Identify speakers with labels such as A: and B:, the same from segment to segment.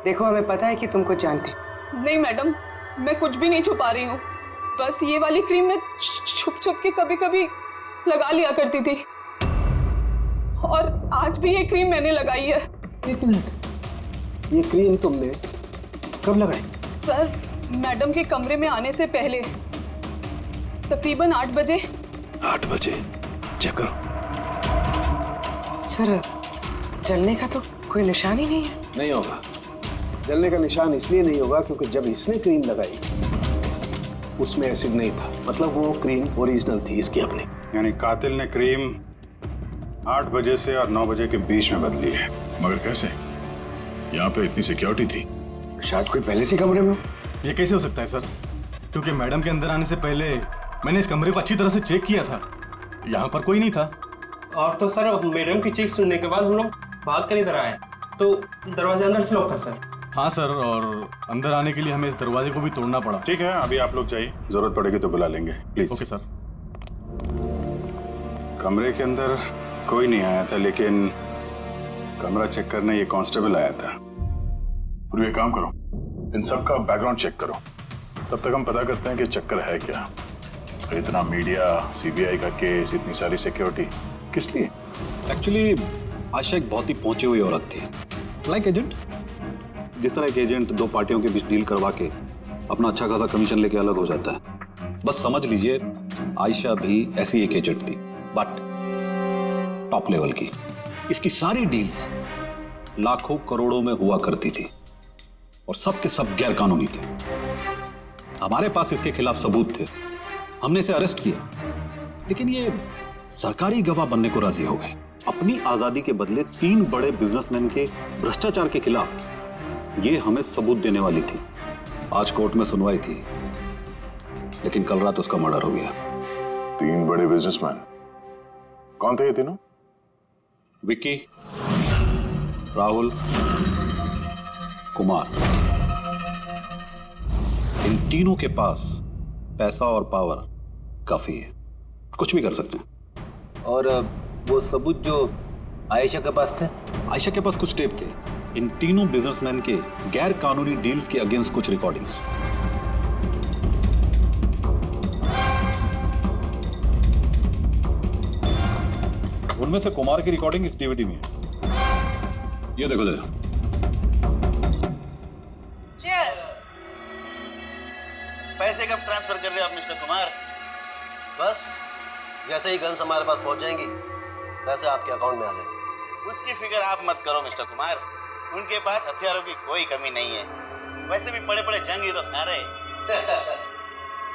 A: देखो, हमें पता है कि तुम कुछ जानते।
B: नहीं मैडम, मैं कुछ भी नहीं छुपा रही हूँ। बस ये वाली क्रीम मैं छुप छुप के कभी कभी लगा लिया करती थी, और आज भी ये क्रीम मैंने लगाई है।
C: एक मिनट, ये क्रीम तुमने कब लगाई?
B: सर, मैडम के कमरे में आने से पहले तकरीबन 8 बजे।
D: 8 बजे? चेक करो।
A: सर, जलने का तो कोई निशान ही नहीं है।
C: नहीं होगा। जलने का निशान इसलिए नहीं होगा क्योंकि जब इसने क्रीम लगाई उसमें एसिड नहीं था, मतलब वो क्रीम ओरिजिनल थी, इसकी अपनी।
E: यानी कातिल ने क्रीम 8 बजे से और 9 बजे के बीच में बदली है।
D: मगर कैसे? यहाँ पे इतनी सिक्योरिटी थी।
C: शायद कोई पहले से कमरे में हो।
F: ये कैसे हो सकता है सर? क्योंकि मैडम के अंदर आने से पहले मैंने इस कमरे को अच्छी तरह से चेक किया था। यहाँ पर कोई नहीं था।
G: और तो सर, मैडम की चीख सुनने के बाद हम लोग भाग कर इधर आए तो दरवाजा अंदर से लॉक था सर।
F: हाँ सर, और अंदर आने के लिए हमें इस दरवाजे को भी तोड़ना पड़ा।
E: ठीक है, अभी आप लोग जाइए, जरूरत पड़ेगी तो बुला लेंगे, प्लीज।
F: Okay sir.
E: कमरे के अंदर कोई नहीं आया था, लेकिन कमरा चेक करने ये कांस्टेबल आया था।
D: और ये काम करो, इन सब का बैकग्राउंड चेक करो, तब तक हम पता करते हैं कि चक्कर है क्या। इतना मीडिया, सीबीआई का केस, इतनी सारी सिक्योरिटी किस लिए?
H: एक्चुअली आयशा एक बहुत ही पहुंची हुई औरत थी, लाइक एजेंट। जिस तरह एक एजेंट 2 पार्टियों के बीच डील करवा के अपना अच्छा खासा कमीशन लेके अलग हो जाता है, बस समझ लीजिए आयशा भी ऐसी एक एजेंट थी, बट टॉप लेवल की। इसकी सारी डील्स लाखों करोड़ों में हुआ करती थी और सब के सब गैर कानूनी थे। हमारे पास इसके खिलाफ सबूत थे, हमने इसे अरेस्ट किया, लेकिन ये सरकारी गवाह बनने को राजी हो गई। अपनी आजादी के बदले 3 बड़े बिजनेसमैन के भ्रष्टाचार के खिलाफ ये हमें सबूत देने वाली थी। आज कोर्ट में सुनवाई थी, लेकिन कल रात उसका मर्डर हो गया।
D: 3 बड़े बिजनेसमैन? कौन थे ये तीनों?
H: विक्की, राहुल, कुमार। इन तीनों के पास पैसा और पावर काफी है, कुछ भी कर सकते हैं।
I: और वो सबूत जो आयशा के पास थे?
H: आयशा के पास कुछ टेप थे, इन तीनों बिजनेसमैन के गैर कानूनी डील्स के अगेंस्ट कुछ रिकॉर्डिंग्स। उनमें से कुमार की रिकॉर्डिंग इस डीवीडी में है। ये देखो जरा।
I: पैसे कब ट्रांसफर कर रहे हो आप मिस्टर कुमार? बस जैसे ही गन्स हमारे पास पहुंच जाएंगी पैसे आपके अकाउंट में आ जाएंगे।
J: उसकी फिक्र आप मत करो मिस्टर कुमार, उनके पास हथियारों की कोई कमी नहीं है। वैसे भी बड़े बड़े जंग ही तो खा रहे।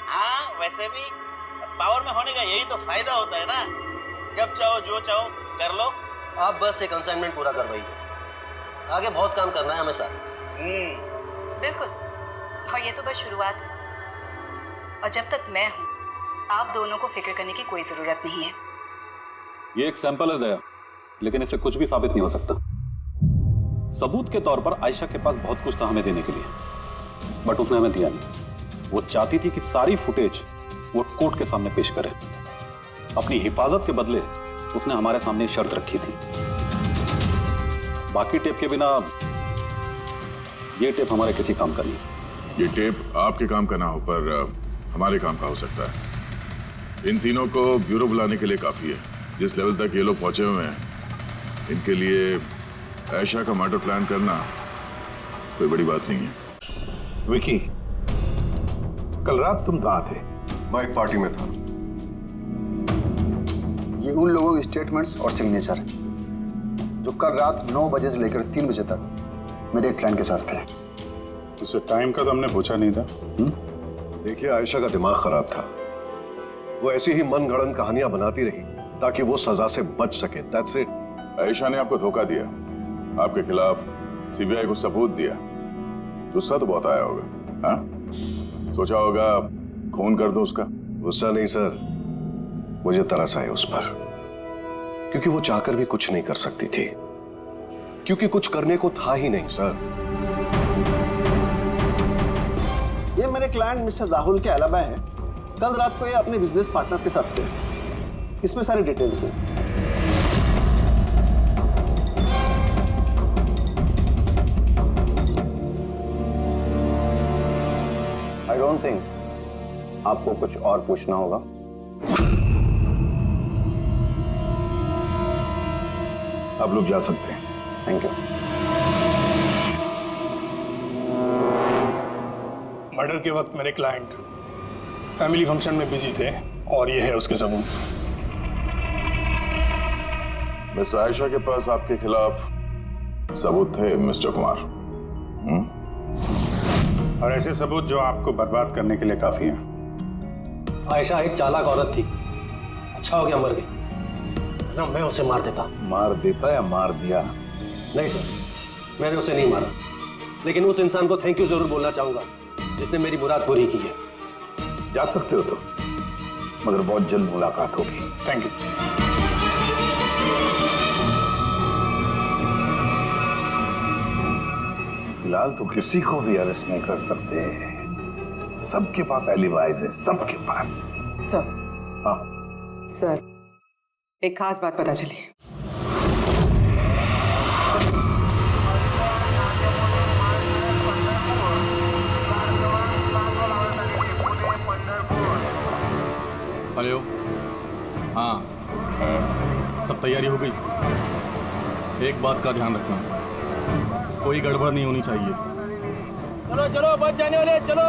J: हाँ, वैसे भी पावर में होने का यही तो फायदा होता है ना, जब चाहो जो चाहो कर लो।
I: आप बस एक असाइनमेंट पूरा करवाइए, आगे बहुत काम करना है हमें साथ।
K: बिल्कुल, और ये तो बस शुरुआत है, और जब तक मैं हूं आप दोनों को फिक्र करने की कोई जरूरत नहीं है।
H: ये एक सैंपल है दया, लेकिन इससे कुछ भी साबित नहीं हो सकता। सबूत के तौर पर आयशा के पास बहुत कुछ था हमें देने के लिए, बट उसने हमें दिया नहीं। वो चाहती थी कि सारी फुटेज वो कोर्ट के सामने पेश करे। अपनी हिफाजत के बदले उसने हमारे सामने शर्त रखी थी, बाकी टेप के बिना ये टेप हमारे किसी काम का नहीं।
D: ये टेप आपके काम का ना हो, पर हमारे काम का हो सकता है। इन तीनों को ब्यूरो बुलाने के लिए काफी है। जिस लेवल तक ये लोग पहुंचे हुए हैं, इनके लिए आयशा का मर्डर प्लान करना कोई बड़ी बात नहीं है।
L: विकी, कल रात तुम कहाँ थे?
C: मैं एक पार्टी में था। ये उन लोगों के स्टेटमेंट्स और सिग्नेचर हैं जो कल रात 9 बजे से लेकर 3 बजे तक मेरे एक क्लाइंट के साथ थे।
E: उससे टाइम का तो हमने पूछा नहीं था।
C: देखिए, आयशा का दिमाग खराब था। वो ऐसी ही मनगढ़ंत कहानियां बनाती रही ताकि वो सजा से बच सके। That's it।
D: आयशा ने आपको धोखा दिया, आपके खिलाफ सीबीआई को सबूत दिया, गुस्सा तो बहुत आया होगा। हाँ, सोचा होगा खून कर दो उसका। गुस्सा नहीं सर, मुझे तरस आया उस पर, क्योंकि वो चाहकर भी कुछ नहीं कर सकती थी, क्योंकि कुछ करने को था ही नहीं सर।
L: ये मेरे क्लाइंट मिस्टर राहुल के अलावा है। कल रात को ये अपने बिजनेस पार्टनर्स के साथ थे। इसमें सारी डिटेल्स हैं। डोंट थिंक आपको कुछ और पूछना होगा।
D: आप लोग जा सकते हैं।
L: Thank you.
M: मर्डर के वक्त मेरे क्लाइंट फैमिली फंक्शन में बिजी थे और ये है उसके सबूत।
D: मिस आयशा के पास आपके खिलाफ सबूत थे मिस्टर कुमार।
E: और ऐसे सबूत जो आपको बर्बाद करने के लिए काफी हैं।
I: आयशा एक चालाक औरत थी, अच्छा हो गया मर गई, ना मैं उसे मार देता।
D: मार देता या मार दिया?
I: नहीं सर, मैंने उसे नहीं मारा, लेकिन उस इंसान को थैंक यू जरूर बोलना चाहूंगा जिसने मेरी मुराद पूरी की है।
D: जा सकते हो तो, मगर बहुत जल्द मुलाकात होगी।
M: Thank you.
D: फिलहाल तो किसी को भी अरेस्ट नहीं कर सकते, सबके पास एलिबाइज है, सबके पास।
A: सर।
D: हाँ
A: सर, एक खास बात पता चली।
F: हेलो। हाँ, सब तैयारी हो गई? एक बात का ध्यान रखना, कोई गड़बड़ नहीं होनी चाहिए।
G: चलो चलो, बच जाने वाले, चलो।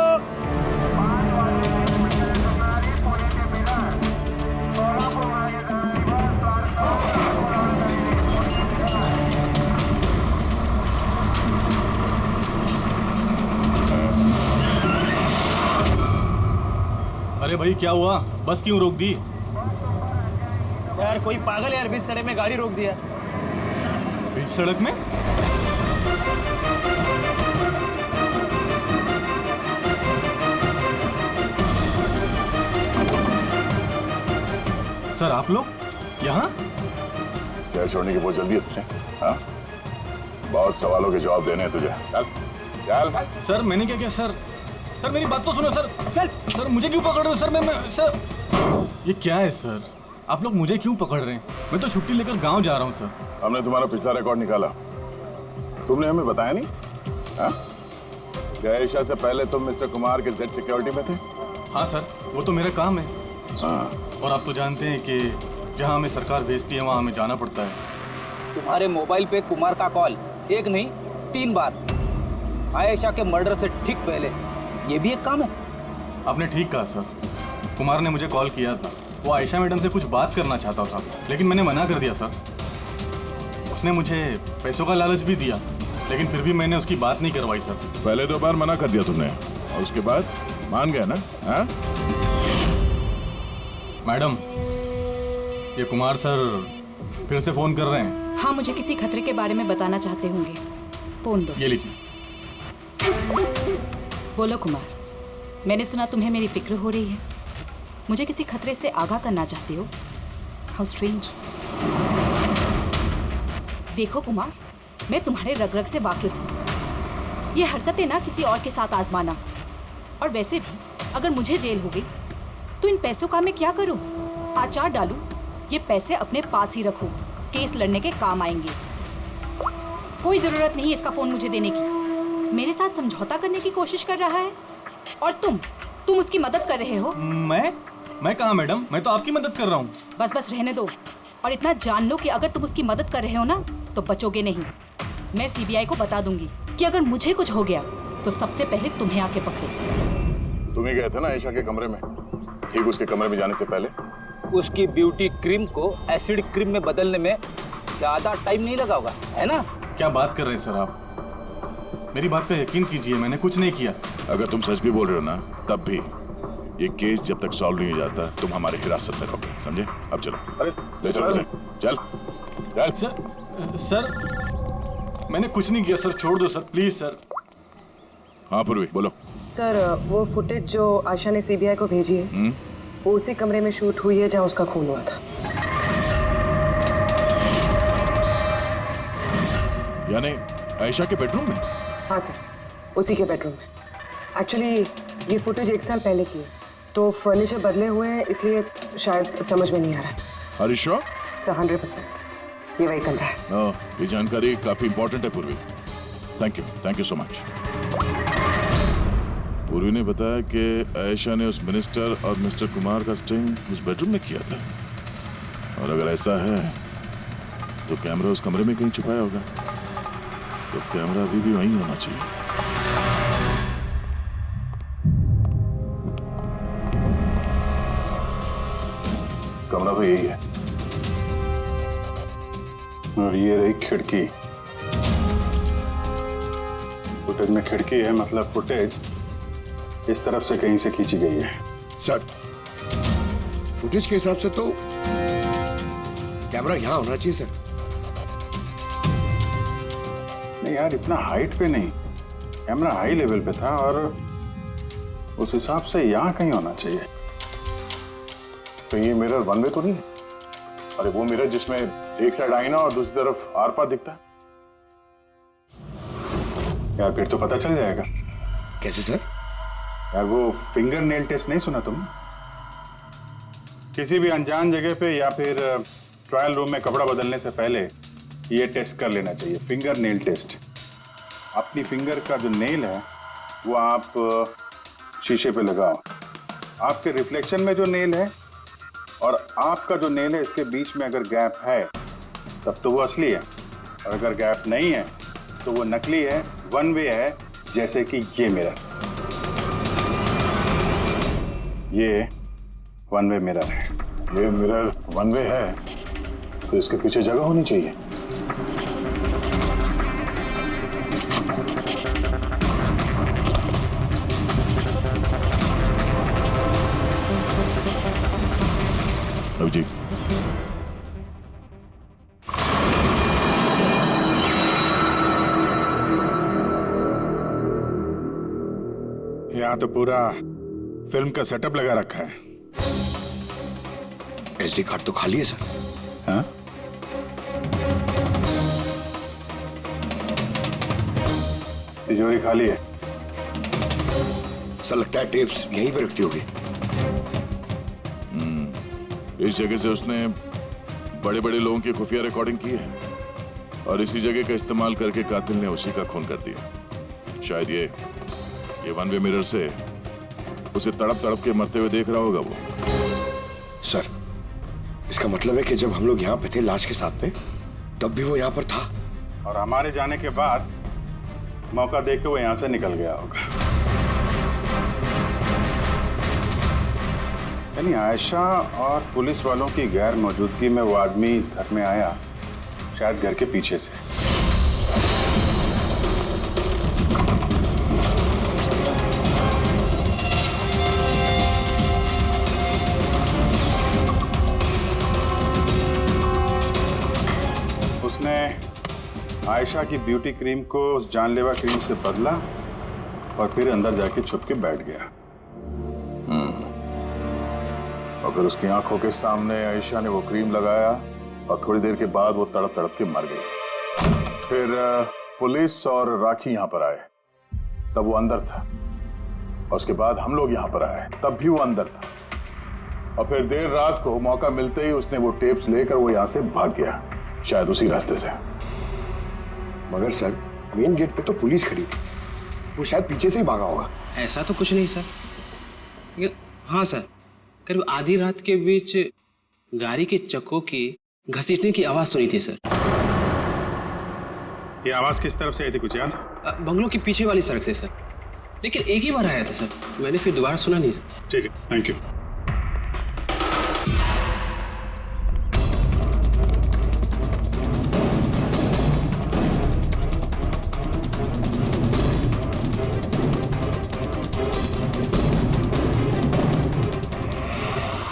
F: अरे भाई क्या हुआ? बस क्यों रोक दी?
G: यार कोई पागल यार, बीच सड़क में गाड़ी रोक दिया।
F: बीच सड़क में? सर आप लोग यहाँ?
D: क्या छोड़ने की बहुत जल्दी है तुझे? हाँ? बहुत सवालों के जवाब देने हैं तुझे। चल चल।
F: सर मैंने क्या किया सर? सर मेरी बात तो सुनो सर। सर मुझे क्यों पकड़ रहे हो सर? मैं सर, ये क्या है सर? आप लोग मुझे क्यों पकड़ रहे हैं? मैं तो छुट्टी लेकर गांव जा रहा हूँ सर।
D: हमने तुम्हारा पिछला रिकॉर्ड निकाला, तुमने हमें बताया नहीं। हाँ? क्या आयशा से पहले तुम मिस्टर कुमार के जेड सिक्योरिटी में थे?
F: हाँ सर, वो तो मेरा काम है।
D: हाँ।
F: और आप तो जानते हैं कि जहाँ हमें सरकार भेजती है वहाँ हमें जाना पड़ता है।
G: तुम्हारे मोबाइल पे कुमार का कॉल एक नहीं 3 बार, आयशा के मर्डर से ठीक पहले। ये भी एक काम है।
F: आपने ठीक कहा सर, कुमार ने मुझे कॉल किया था। वो आयशा मैडम से कुछ बात करना चाहता था, लेकिन मैंने मना कर दिया सर। उसने मुझे पैसों का लालच भी दिया, लेकिन फिर भी मैंने उसकी बात नहीं करवाई सर।
D: पहले 2 बार मना कर दिया तुमने और उसके बाद मान गया ना? हाँ?
F: मैडम, ये कुमार सर फिर से फोन कर रहे हैं।
K: हाँ, मुझे किसी खतरे के बारे में बताना चाहते होंगे। फोन दो।
F: ये लीजिए।
K: बोलो कुमार, मैंने सुना तुम्हें मेरी फिक्र हो रही है। मुझे किसी खतरे से आगाह करना चाहते हो? How strange. देखो कुमार, मैं तुम्हारे रग रग से वाकिफ हूँ। ये हरकतें ना किसी और के साथ आजमाना। और वैसे भी अगर मुझे जेल हो गई तो इन पैसों का मैं क्या करूँ? आचार डालूं, ये पैसे अपने पास ही रखो, केस लड़ने के काम आएंगे। कोई जरूरत नहीं इसका फोन मुझे देने की। मेरे साथ समझौता करने की कोशिश कर रहा है और तुम उसकी मदद कर रहे हो।
F: मैं कहाँ मैडम? मैं तो आपकी मदद कर रहा हूँ।
K: बस रहने दो। और इतना जान लो कि अगर तुम उसकी मदद कर रहे हो ना तो बचोगे नहीं। मैं सीबीआई को बता दूंगी कि अगर मुझे कुछ हो गया तो सबसे पहले तुम्हें आके पकड़े।
D: तुम ही गए थे ना आयशा के कमरे में, ठीक उसके कमरे में जाने से पहले?
G: उसकी ब्यूटी क्रीम को एसिड क्रीम में बदलने में ज्यादा टाइम नहीं लगा होगा, है ना?
F: क्या बात कर रहे हैं सर आप? मेरी बात पे यकीन कीजिए, मैंने कुछ नहीं किया।
D: अगर तुम सच भी बोल रहे हो ना, तब भी ये केस जब तक सॉल्व नहीं हो जाता तुम हमारे हिरासत में रहोगे, समझे? अब चलो। अरे ले चलो उसे। चल चल।
F: सर मैंने कुछ नहीं किया सर, छोड़ दो सर, प्लीज सर।
D: हाँ पूर्वी बोलो।
A: सर वो फुटेज जो आयशा ने सीबीआई को भेजी है, वो उसी कमरे में शूट हुई है जहाँ उसका खून हुआ था।
D: यानी आयशा के बेडरूम में?
A: हाँ सर, उसी के बेडरूम में। एक्चुअली ये फुटेज 1 साल पहले की है, तो फर्नीचर बदले हुए हैं, इसलिए शायद समझ में नहीं आ रहा है।
D: Are you sure?
A: सर 100% ये वही कमरा है।
D: ये जानकारी काफी इंपॉर्टेंट है पूर्वी। Thank you so much. पूर्वी ने बताया कि आयशा ने उस मिनिस्टर और मिस्टर कुमार का स्टिंग उस बेडरूम में किया था, और अगर ऐसा है तो कैमरा उस कमरे में कहीं छुपाया होगा, तो कैमरा अभी भी वहीं होना चाहिए। कमरा तो यही है,
E: और ये रही खिड़की। फुटेज में खिड़की है, मतलब फुटेज इस तरफ से कहीं से खींची गई है।
N: सर, फुटेज के हिसाब से तो कैमरा यहां होना चाहिए सर।
E: नहीं यार, इतना हाइट पे नहीं, कैमरा हाई लेवल पे था और उस हिसाब से यहाँ कहीं होना चाहिए।
D: तो ये मिरर वन वे तो नहीं है? अरे वो मिरर जिसमें एक साइड आईना और दूसरी तरफ आर पार दिखता है।
E: यार फिर तो पता चल जाएगा।
N: कैसे सर?
E: यार वो फिंगर नेल टेस्ट नहीं सुना तुम? किसी भी अनजान जगह पे या फिर ट्रायल रूम में कपड़ा बदलने से पहले ये टेस्ट कर लेना चाहिए, फिंगर नेल टेस्ट। अपनी फिंगर का जो नेल है वो आप शीशे पे लगाओ, आपके रिफ्लेक्शन में जो नेल है और आपका जो नेल है इसके बीच में अगर गैप है तब तो वो असली है, और अगर गैप नहीं है तो वो नकली है, वन वे है, जैसे कि ये मिरर। ये वन वे मिरर है।
D: ये मिरर वन वे है तो इसके पीछे जगह होनी चाहिए। अभिजीत,
E: यहाँ तो पूरा फिल्म का सेटअप लगा रखा है।
N: एसडी कार्ड तो खाली है सर।
E: हाँ? तिजोरी खाली है।
N: सर लगता है टेप्स यहीं पे रखती होगी।
D: इस जगह से उसने बड़े बड़े लोगों की खुफिया रिकॉर्डिंग की है और इसी जगह का इस्तेमाल करके कातिल ने उसी का खून कर दिया। शायद ये वन वे मिरर से उसे तड़प तड़प के मरते हुए देख रहा होगा वो।
N: सर, इसका मतलब है कि जब हम लोग यहाँ पे थे लाश के साथ में, तब भी वो यहाँ पर था।
E: और हमारे जाने के बाद मौका देख के वो यहाँ से निकल गया होगा। यानी आयशा और पुलिस वालों की गैर मौजूदगी में वो आदमी इस घर में आया, शायद घर के पीछे से। उसने आयशा की ब्यूटी क्रीम को उस जानलेवा क्रीम से बदला और फिर अंदर जाके छुप के बैठ गया।
D: अगर उसकी आंखों के सामने आयशा ने वो क्रीम लगाया और थोड़ी देर के बाद वो तड़प तड़प के मर गई। फिर पुलिस और राखी यहाँ पर आए, तब वो अंदर था, और उसके बाद हम लोग यहाँ पर आए, तब भी वो अंदर था, और फिर देर रात को मौका मिलते ही उसने वो टेप्स लेकर वो यहाँ से भाग गया, शायद उसी रास्ते से।
N: मगर सर, मेन गेट पे तो पुलिस खड़ी थी, वो शायद पीछे से ही भागा होगा।
O: ऐसा तो कुछ नहीं सर, लेकिन हाँ सर, करीब आधी रात के बीच गाड़ी के चक्कों की घसीटने की आवाज सुनी थी सर।
E: ये आवाज किस तरफ से आई थी, कुछ याद?
O: बंगलों के पीछे वाली सड़क से सर, लेकिन एक ही बार आया था सर, मैंने फिर दोबारा सुना नहीं सर।
E: ठीक है, थैंक यू।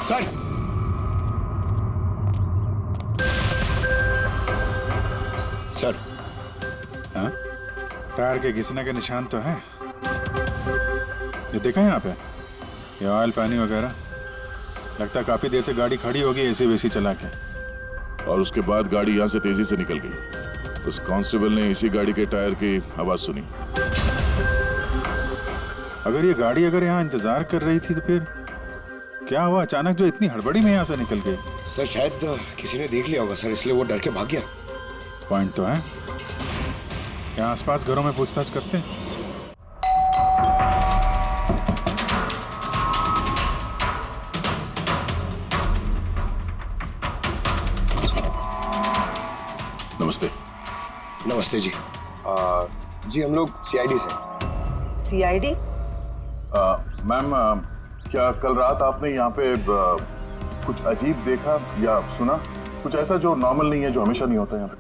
N: सर, सर,
E: हाँ? टायर के घिसने के निशान तो हैं। ये देखा है यहाँ पे, ये ऑयल पानी वगैरह। लगता है काफी देर से गाड़ी खड़ी होगी एसी वेसी चला के।
D: और उसके बाद गाड़ी यहाँ से तेजी से निकल गई। उस कांस्टेबल ने इसी गाड़ी के टायर की आवाज सुनी।
E: अगर ये गाड़ी यहाँ इंतजार कर रही थी तो फिर क्या हुआ अचानक जो इतनी हड़बड़ी में यहाँ से निकल गई?
N: सर शायद किसी ने देख लिया होगा सर, इसलिए वो डर के भाग गया।
E: पॉइंट तो है। यहाँ आसपास घरों में पूछताछ करते हैं।
N: नमस्ते जी। जी हम लोग सीआईडी से।
A: सीआईडी?
D: मैम, क्या कल रात आपने यहाँ पे कुछ अजीब देखा या सुना? कुछ ऐसा जो नॉर्मल नहीं है, जो हमेशा नहीं होता यहाँ पे?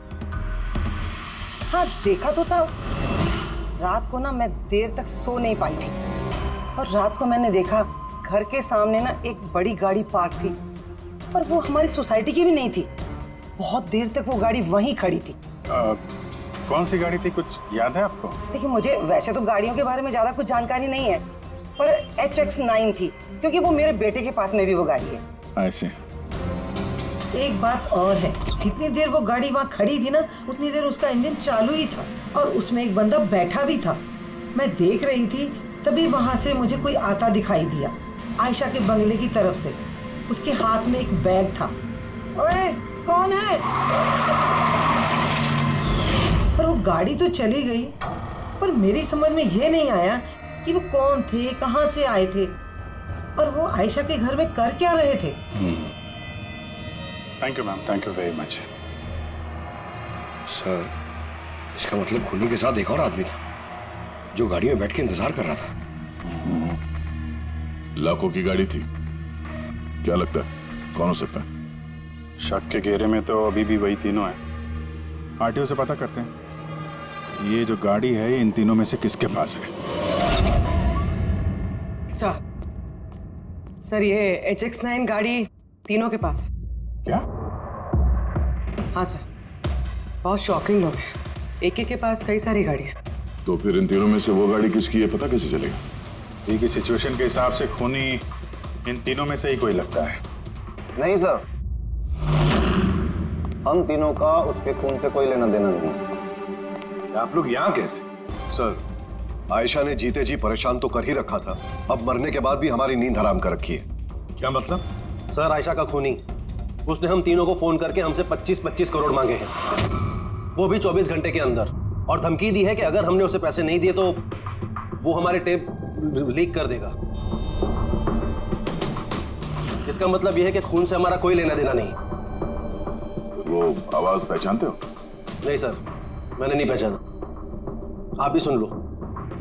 A: हाँ, देखा तो था। रात को ना मैं देर तक सो नहीं पाई थी और रात को मैंने देखा घर के सामने ना एक बड़ी गाड़ी पार्क थी और वो हमारी सोसाइटी की भी नहीं थी। बहुत देर तक वो गाड़ी वहीं खड़ी थी।
E: कौन सी गाड़ी थी, कुछ याद है आपको?
A: देखिए, मुझे वैसे तो गाड़ियों के बारे में ज्यादा कुछ जानकारी नहीं है, पर HX9 थी क्योंकि वो मेरे बेटे के पास में भी वो गाड़ी है।
E: ऐसे
A: एक बात और है, जितनी देर वो गाड़ी वहाँ खड़ी थी ना, उतनी देर उसका इंजन चालू ही था और उसमें एक बंदा बैठा भी था। मैं देख रही थी, तभी वहाँ से मुझे कोई आता दिखाई दिया, आयशा के बंगले की तरफ से। उसके हाथ में एक बैग था। ओए, कौन है? पर वो गाड़ी तो चली गई, पर मेरी समझ में ये नहीं आया कि वो कौन थे, कहाँ से आए थे और वो आयशा के घर में कर क्या रहे थे।
E: Thank you ma'am, thank you very much.
N: Sir, इसका मतलब खूनी के साथ एक और आदमी था जो गाड़ी में बैठ के इंतजार कर रहा था।
D: लाखों की गाड़ी थी। क्या लगता है कौन हो सकता है?
E: शक के घेरे में तो अभी भी वही तीनों हैं। आरटीओ से पता करते हैं ये जो गाड़ी है, ये इन तीनों में से किसके पास है।
A: सर, ये HX9 गाड़ी तीनों के पास।
E: क्या?
A: हाँ सर, बहुत शॉकिंग लोग हैं। एक के पास कई सारी गाड़ियाँ।
D: तो फिर इन तीनों में से वो गाड़ी किसकी है, पता कैसे चलेगा?
E: ठीक है, सिचुएशन के हिसाब से खूनी इन तीनों में से ही कोई लगता है।
L: नहीं सर, हम तीनों का उसके खून से कोई लेना देना नहीं।
C: आप लोग यहाँ कैसे? सर, आयशा ने जीते जी परेशान तो कर ही रखा था, अब मरने के बाद भी हमारी नींद हराम कर रखी है।
E: क्या मतलब?
I: सर, आयशा का खूनी, उसने हम तीनों को फोन करके हमसे 25-25 करोड़ मांगे हैं, वो भी 24 घंटे के अंदर, और धमकी दी है कि अगर हमने उसे पैसे नहीं दिए तो वो हमारे टेप लीक कर देगा। इसका मतलब यह है कि खून से हमारा कोई लेना देना नहीं।
D: वो आवाज पहचानते हो?
I: नहीं सर, मैंने नहीं पहचाना। आप भी सुन लो,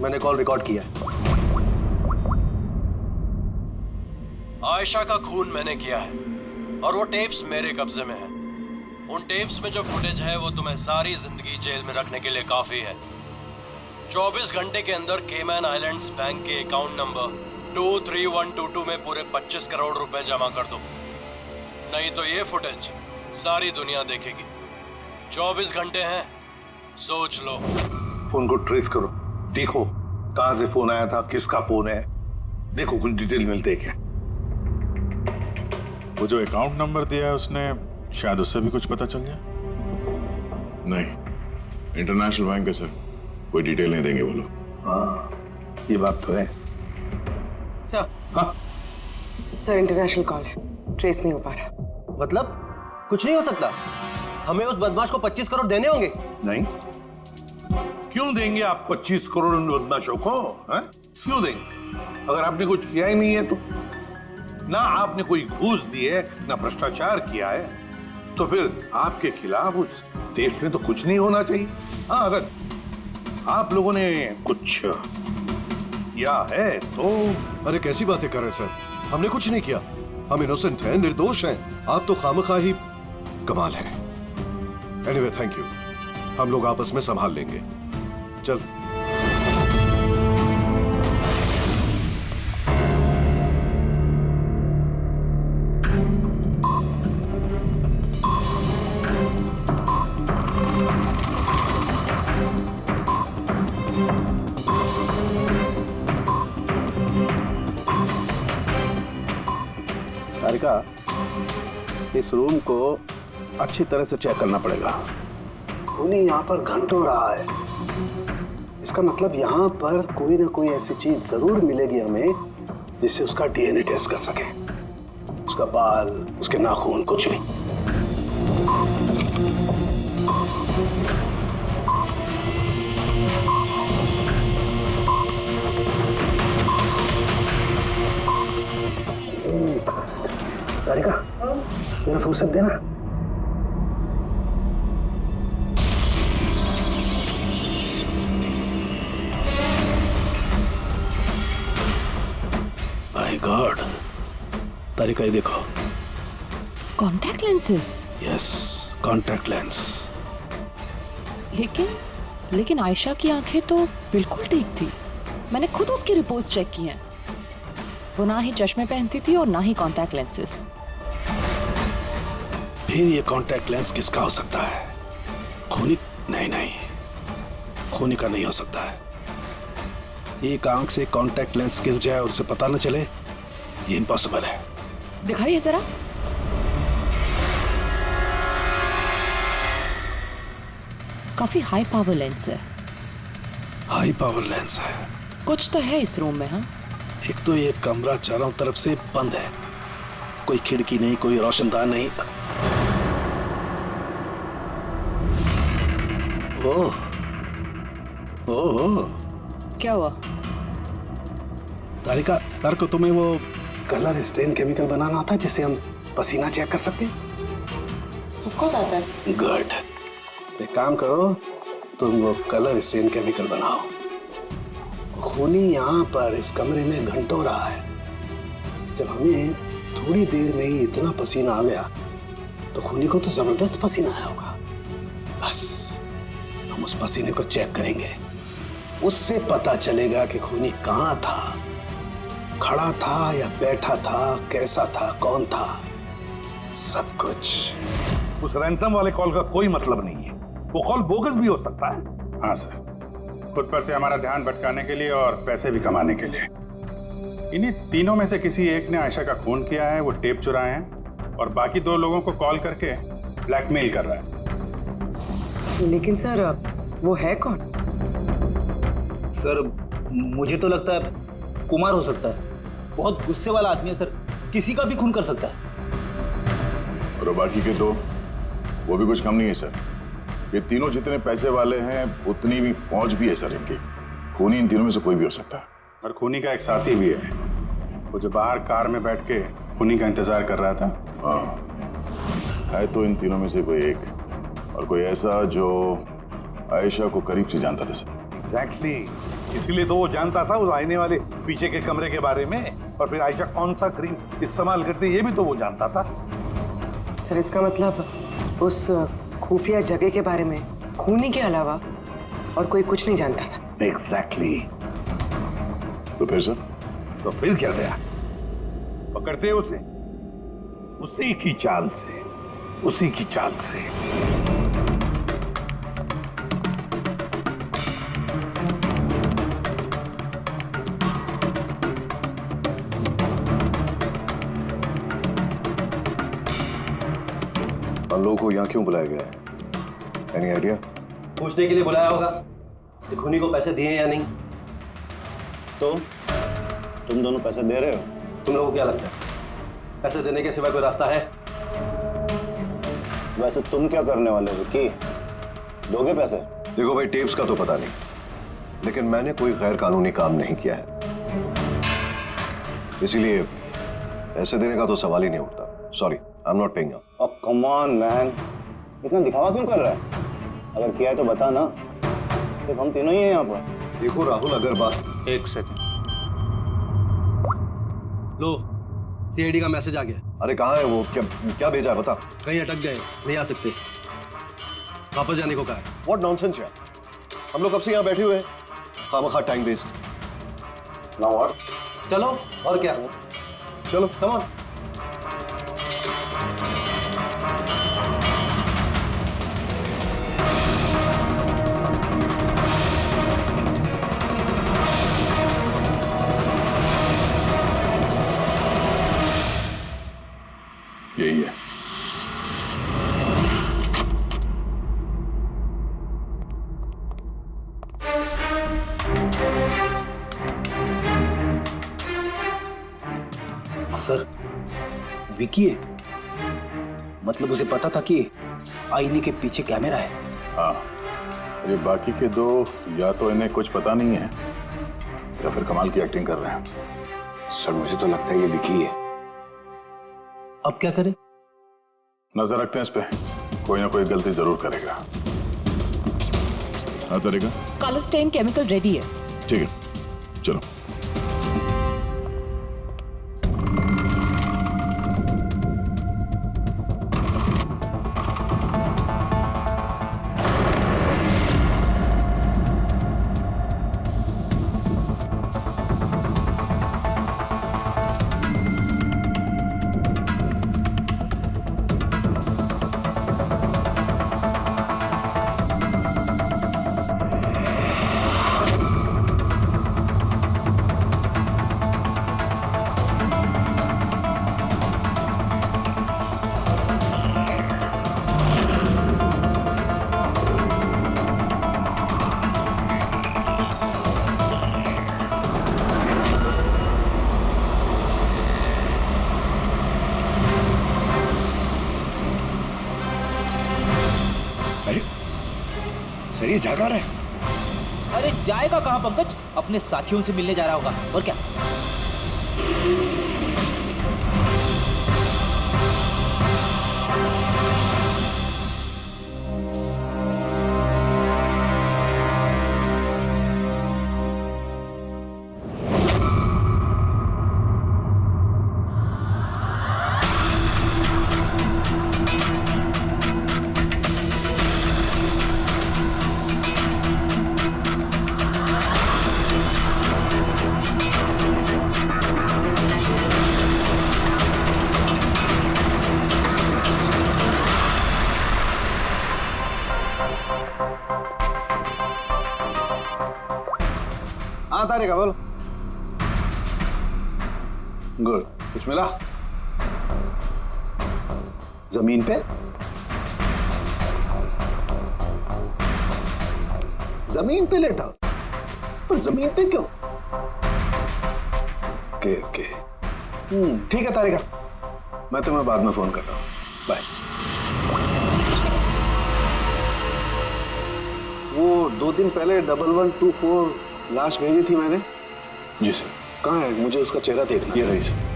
I: मैंने कॉल रिकॉर्ड किया है।
P: आयशा का खून मैंने किया है और वो टेप्स मेरे कब्जे में है। उन टेप्स में जो फुटेज है वो तुम्हें सारी जिंदगी जेल में रखने के लिए काफी है। 24 घंटे के अंदर केमैन आइलैंड्स बैंक के अकाउंट नंबर 23122 में पूरे 25 करोड़ रुपए जमा कर दो, नहीं तो ये फुटेज सारी दुनिया देखेगी। 24 घंटे हैं, सोच लो।
Q: फोन को ट्रेस करो, देखो कहां से फोन आया था, किसका फोन है, देखो कुछ डिटेल मिलते हैं क्या।
E: वो जो अकाउंट नंबर दिया है उसने, शायद उससे भी कुछ पता चल जाए।
D: नहीं, इंटरनेशनल बैंक है सर, कोई डिटेल नहीं देंगे वो लोग।
Q: हाँ, ये बात तो है।
A: सर,
Q: हाँ
A: सर, इंटरनेशनल कॉल है, ट्रेस नहीं हो पा रहा।
I: मतलब कुछ नहीं हो सकता? हमें उस बदमाश को 25 करोड़ देने होंगे?
Q: नहीं, क्यों देंगे आप 25 करोड़ उन बदमाशों को? है? क्यों देंगे? अगर आपने कुछ किया ही नहीं है तो, ना आपने कोई घूस दी है, ना भ्रष्टाचार किया है, तो फिर आपके खिलाफ उस देश में तो कुछ नहीं होना चाहिए। हाँ, अगर आप लोगों ने कुछ किया है तो।
C: अरे कैसी बातें कर रहे हैं सर, हमने कुछ नहीं किया, हम इनोसेंट हैं, निर्दोष हैं। आप तो खामखा ही कमाल है। एनीवे, थैंक यू, हम लोग आपस में संभाल लेंगे। चल।
L: सारिका, इस रूम को अच्छी तरह से चेक करना पड़ेगा।
C: खूनी यहाँ पर घंटों रहा है, इसका मतलब यहाँ पर कोई ना कोई ऐसी चीज जरूर मिलेगी हमें जिससे उसका DNA टेस्ट कर सके। उसका बाल, उसके नाखून, कुछ भी। सारिका, मेरा फुर्सत देना। गॉड, तारिका ये देखो।
K: Contact lenses?
C: Yes, contact lens.
K: लेकिन आयशा की आंखें तो बिल्कुल ठीक थी। मैंने खुद उसकी रिपोर्ट्स चेक की हैं। वो ना ही चश्मे पहनती थी और ना ही कॉन्टैक्ट लेंसेज।
C: फिर ये कॉन्टैक्ट लेंस किसका हो सकता है? खूनी? नहीं, खूनी का नहीं हो सकता है। एक आंख से कॉन्टैक्ट लेंस गिर जाए और उसे पता न चले, ये इम्पॉसिबल है।
K: दिखाइए जरा। काफी हाई पावर लेंस है।
C: हाई पावर लेंस है?
K: कुछ तो है इस रूम में। हाँ,
C: एक तो ये कमरा चारों तरफ से बंद है, कोई खिड़की नहीं, कोई रोशनदान नहीं। ओह,
K: क्या हुआ?
C: तारिका, को तुम्हें वो कलर स्टेन केमिकल बनाना आता है जिससे हम पसीना चेक कर सकते हैं?
K: ऑफ कोर्स आता है।
C: गुड। एक काम करो, तुम वो कलर स्टेन केमिकल बनाओ। खूनी यहाँ पर इस कमरे में घंटों रहा है। जब हमें थोड़ी देर में ही इतना पसीना आ गया तो खूनी को तो जबरदस्त पसीना आया होगा। बस हम उस पसीने को चेक करेंगे, उससे पता चलेगा कि खूनी कहाँ था, खड़ा था या बैठा था, कैसा था, कौन था, सब कुछ।
Q: उस रैंसम वाले कॉल का कोई मतलब नहीं है, वो कॉल बोगस भी हो सकता है।
E: हाँ सर, खुद पर से हमारा ध्यान भटकाने के लिए और पैसे भी कमाने के लिए। इन्हीं तीनों में से किसी एक ने आयशा का खून किया है, वो टेप चुराए हैं और बाकी 2 लोगों को कॉल करके ब्लैकमेल कर रहा है।
R: लेकिन सर, वो है कौन?
G: सर, मुझे तो लगता है कुमार हो सकता है। बहुत गुस्से वाला आदमी है सर, किसी का भी खून कर सकता है।
D: और बाकी के 2 वो भी कुछ कम नहीं है सर। ये तीनों जितने पैसे वाले हैं उतनी भी पहुंच भी है सर इनकी। खूनी इन तीनों में से कोई भी हो सकता है।
E: और खूनी का एक साथी भी है, वो जो बाहर कार में बैठ के खूनी का इंतजार कर रहा था।
D: हाँ, है तो इन तीनों में से कोई एक, और कोई ऐसा जो आयशा को करीब से जानता था सर।
Q: एग्जैक्टली, इसीलिए तो वो जानता था उस आईने वाले पीछे के कमरे के बारे में, और फिर आयशा कौन सा क्रीम इस्तेमाल करती है ये भी तो वो जानता था।
R: सर, इसका मतलब उस खुफिया जगह के बारे में खूनी के अलावा और कोई कुछ नहीं जानता था।
Q: एग्जैक्टली।
D: तो फिर सर?
Q: तो फिर क्या गया, पकड़ते उसे, उसी की चाल से, उसी की चाल से।
I: हम लोगों को यहाँ क्यों बुलाया गया है? Any idea? पूछने के लिए बुलाया होगा कि खूनी को पैसे दिए या नहीं। तो तुम दोनों पैसे दे रहे हो? तुम लोगों को क्या लगता है पैसे देने के सिवा कोई रास्ता है?
S: वैसे तुम क्या करने वाले हो कि दोगे पैसे?
I: देखो भाई, टेप्स का तो पता नहीं, लेकिन मैंने कोई गैर कानूनी काम नहीं किया है, इसीलिए पैसे देने का तो सवाल ही नहीं उठता। Sorry, I am not paying.
S: Oh come on man, इतना दिखावा क्यों कर रहा है? अगर किया है तो बता ना, सिर्फ हम तीनों ही हैं यहाँ पर।
I: देखो राहुल, अगर बात।
O: एक सेकंड, लो सीआईडी का मैसेज आ गया।
I: अरे कहाँ है वो? क्या भेजा है बता।
O: कहीं अटक गए, नहीं आ सकते, वापस जाने को कहा है।
I: व्हाट नॉनसेंस यार, हम लोग कब से यहाँ बैठे हुए हैं, खामखा टाइम वेस्ट।
S: Now what?
I: चलो, और क्या, चलो कम ऑन।
D: यही है।
G: सर, विकी है? मतलब उसे पता था कि आईने के पीछे कैमरा है?
D: हाँ, ये बाकी के 2 या तो इन्हें कुछ पता नहीं है या फिर कमाल की एक्टिंग कर रहे हैं।
N: सर, मुझे तो लगता है ये विकी है।
G: अब क्या करें?
D: नजर रखते हैं इस पे, कोई ना कोई गलती जरूर करेगा। हाँ तरीका?
K: कलर स्टेन केमिकल रेडी है।
D: ठीक है, चलो।
N: फिर ये जागा रहा है।
G: अरे जाएगा कहाँ पंकज, अपने साथियों से मिलने जा रहा होगा और क्या।
L: हाँ तारिका बोलो। गुड, कुछ मिला? जमीन पे? जमीन पे लेटा? पर जमीन पे क्यों? ओके ओके, ठीक है तारिका, मैं तुम्हें बाद में फोन करता हूँ। बाय। वो 2 दिन पहले 1124 लाश भेजी थी मैंने।
C: जी सर।
L: कहाँ है? मुझे उसका चेहरा देखना।
C: ये रही सर।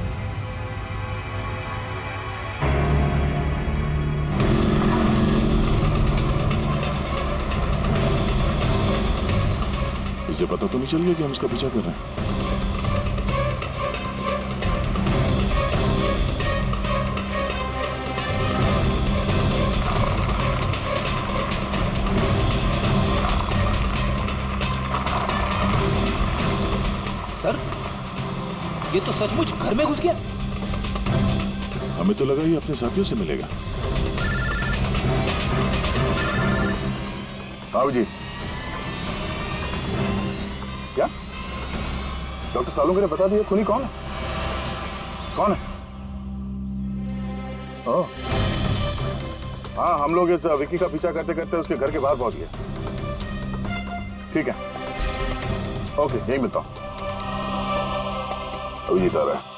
D: इसे पता तो नहीं चल गया कि हम इसका पीछा कर रहे हैं।
G: सर, ये तो सचमुच घर में घुस गया।
D: हमें तो लगा ये अपने साथियों से मिलेगा। हाँ जी। क्या डॉक्टर सालों ने बता दिया खूनी कौन है? कौन है? ओह, हाँ, हम लोग इस विकी का पीछा करते करते उसके घर के बाहर पहुंच गए। ठीक है, ओके, यही मिलता हूं। अभिजीत आ रहा है।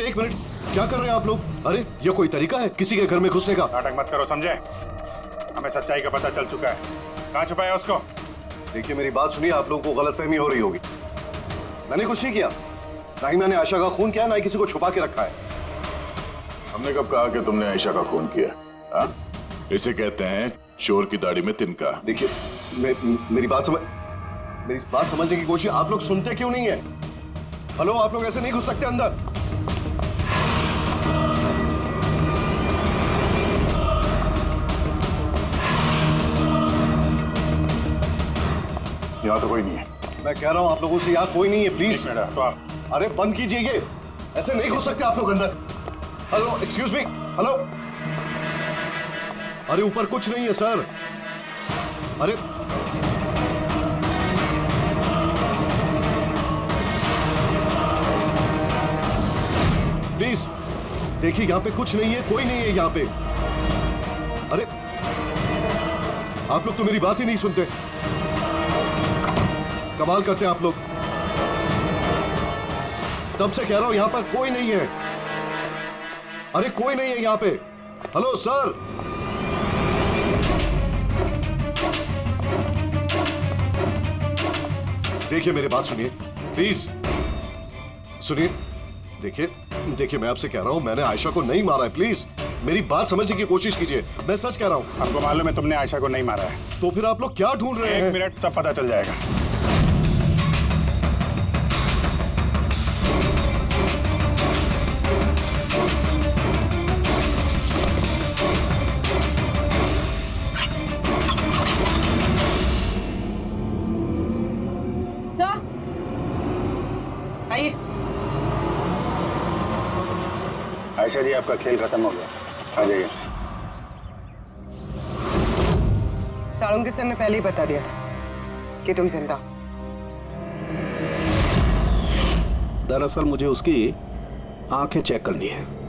H: एक मिनट, क्या कर रहे हैं आप लोग? अरे ये कोई तरीका है किसी के घर में घुसने का?
E: नाटक मत करो, समझे? हमें सच्चाई का पता चल चुका है। कहाँ छुपाया उसको?
H: देखिए मेरी बात सुनिए, आप लोगों को गलतफहमी हो रही होगी। मैंने कुछ नहीं किया, ना ही मैंने आयशा का खून किया, ना ही किसी को छुपा के रखा है।
D: हमने कब कहा कि तुमने आयशा का खून किया? हाँ? इसे कहते हैं चोर की दाढ़ी में तिनका।
H: देखिए मेरी बात समझने की कोशिश। आप लोग सुनते क्यों नहीं है? हेलो, आप लोग ऐसे नहीं घुस सकते अंदर।
D: यहाँ तो कोई नहीं है।
H: मैं कह रहा हूँ आप लोगों से, यहाँ कोई नहीं है, प्लीज।
E: तो
H: अरे बंद कीजिए ये, ऐसे नहीं घुस सकते आप लोग अंदर। Hello, excuse me, hello. अरे ऊपर कुछ नहीं है सर। अरे प्लीज देखिए, यहाँ पे कुछ नहीं है, कोई नहीं है यहाँ पे। अरे आप लोग तो मेरी बात ही नहीं सुनते। कमाल करते हैं आप लोग। तब से कह रहा हूं यहाँ पर कोई नहीं है। अरे कोई नहीं है यहाँ पे। Hello sir. देखिए मेरी बात सुनिए प्लीज, सुनिए। देखिए मैं आपसे कह रहा हूं, मैंने आयशा को नहीं मारा है। प्लीज मेरी बात समझने की कोशिश कीजिए, मैं सच कह रहा हूं।
E: आपको मालूम है तुमने आयशा को नहीं मारा है?
H: तो फिर आप लोग क्या ढूंढ रहे हैं?
E: 1 मिनट, सब पता चल जाएगा।
K: सर, आइए।
E: आयशा जी, आपका खेल खत्म हो गया, आ जाइए।
R: साळुंके सर ने पहले ही बता दिया था कि तुम जिंदा हो।
L: दरअसल मुझे उसकी आंखें चेक करनी है।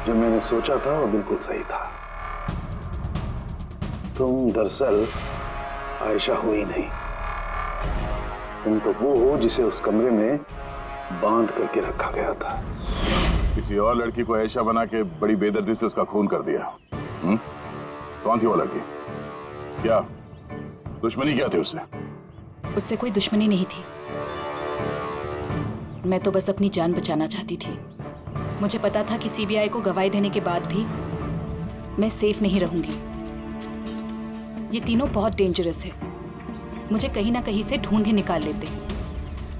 C: जो मैंने सोचा था वो बिल्कुल सही था। तुम दरअसल आयशा हो ही नहीं, तुम तो वो हो जिसे उस कमरे में बांध करके रखा गया था।
D: किसी और लड़की को आयशा बना के बड़ी बेदर्दी से उसका खून कर दिया। कौन थी वो लड़की? क्या दुश्मनी क्या थी उससे?
K: उससे कोई दुश्मनी नहीं थी। मैं तो बस अपनी जान बचाना चाहती थी। मुझे पता था कि सीबीआई को गवाही देने के बाद भी मैं सेफ नहीं रहूंगी। ये तीनों बहुत डेंजरस है। मुझे कहीं ना कहीं से ढूंढ ही निकाल लेते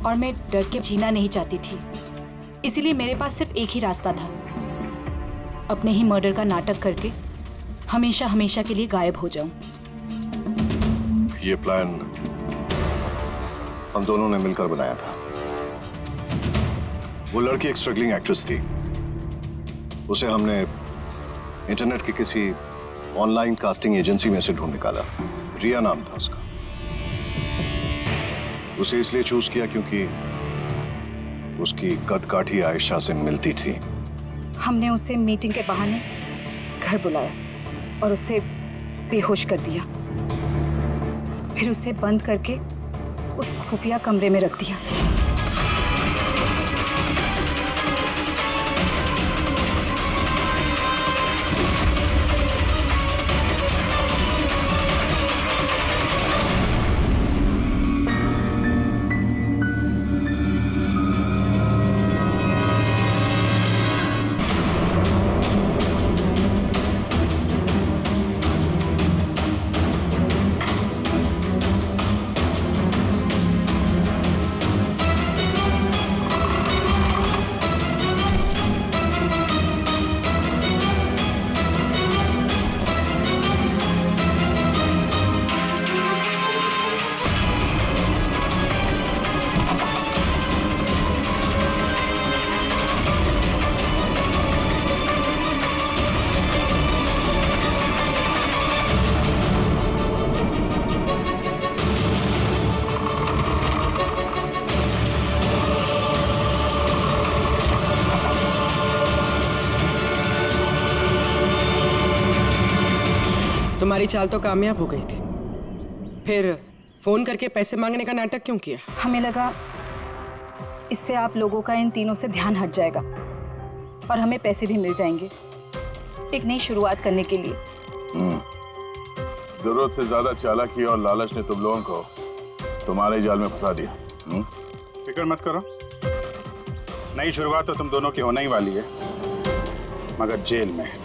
K: और मैं डर के जीना नहीं चाहती थी। इसीलिए मेरे पास सिर्फ एक ही रास्ता था, अपने ही मर्डर का नाटक करके हमेशा हमेशा के लिए गायब हो जाऊं।
N: ये प्लान हम दोनों ने मिलकर बनाया था। वो लड़की एक स्ट्रगलिंग एक्ट्रेस थी। उसे हमने इंटरनेट की किसी ऑनलाइन कास्टिंग एजेंसी में से ढूंढ निकाला। रिया नाम था उसका। उसे इसलिए चूज किया क्योंकि उसकी कद-काठी आयशा से मिलती थी।
K: हमने उसे मीटिंग के बहाने घर बुलाया और उसे बेहोश कर दिया। फिर उसे बंद करके उस खुफिया कमरे में रख दिया।
R: तुम्हारी चाल तो कामयाब हो गई थी, फिर फोन करके पैसे मांगने का नाटक क्यों किया?
K: हमें लगा इससे आप लोगों का इन तीनों से ध्यान हट जाएगा और हमें पैसे भी मिल जाएंगे एक नई शुरुआत करने के लिए।
D: जरूरत से ज्यादा चालाकी और लालच ने तुम लोगों को तुम्हारे जाल में फंसा दिया।
E: फिक्र मत करो, नई शुरुआत तो तुम दोनों की होने ही वाली है, मगर जेल में।